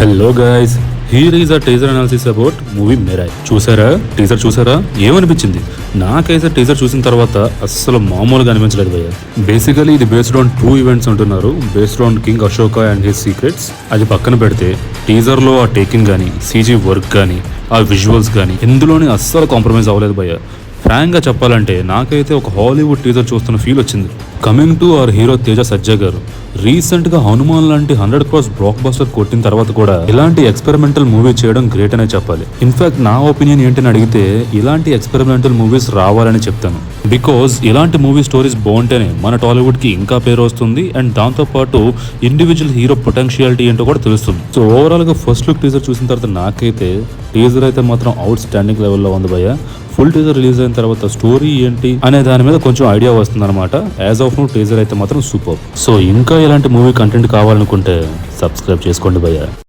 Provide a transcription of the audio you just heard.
Hello guys, here is a teaser analysis about movie Mirai. Teaser చూసారా? ఏమనిపించింది? నాకైతే teaser చూసిన తర్వాత అస్సలు మామూలుగా అనిపించలేదు భయ్య. బేసికలీ ఇది బేస్డ్ ఆన్ 2 ఈవెంట్స్ అంటున్నారు. Based on king Ashoka and his secrets. అది పక్కన పెడితే టీజర్ లో ఆ టేకింగ్ కానీ, సీజీ వర్క్ కానీ, ఆ విజువల్స్ కానీ ఇందులోని అస్సలు కాంప్రమైజ్ అవ్వలేదు భయ్య. ఫ్రాంక్ గా చెప్పాలంటే నాకైతే ఒక హాలీవుడ్ టీజర్ చూస్తున్న ఫీల్ వచ్చింది. Coming to our hero Teja Sajja గారు రీసెంట్ గా హనుమాన్ లాంటి 100 crores బ్లాక్ బస్టర్ కొట్టిన తర్వాత కూడా ఇలాంటి ఎక్స్పెరిమెంటల్ మూవీ చేయడం గ్రేట్ అనే చెప్పాలి. ఇన్ఫాక్ట్ నా ఒపీనియన్ ఏంటని అడిగితే ఇలాంటి ఎక్స్పెరిమెంటల్ మూవీస్ రావాలని చెప్తాను. బికాజ్ ఇలాంటి మూవీ స్టోరీస్ బాగుంటేనే మన టాలీవుడ్ కి ఇంకా పేరు వస్తుంది అండ్ దాంతో పాటు ఇండివిజువల్ హీరో పొటెన్షియాలిటీ ఏంటో కూడా తెలుస్తుంది. సో ఓవరాల్ గా ఫస్ట్ లుక్ టీజర్ చూసిన తర్వాత నాకైతే టీజర్ అయితే మాత్రం అవుట్ స్టాండింగ్ లెవెల్లో ఉంది భయ్య. ఫుల్ టీజర్ రిలీజ్ అయిన తర్వాత స్టోరీ ఏంటి అనే దాని మీద కొంచెం ఐడియా వస్తుంది అనమాట. యాజ్ ఆఫ్ నో టీజర్ అయితే మాత్రం సూపర్. సో ఇంకా ఇలాంటి మూవీ కంటెంట్ కావాలనుకుంటే సబ్స్క్రైబ్ చేసుకోండి భయ్య.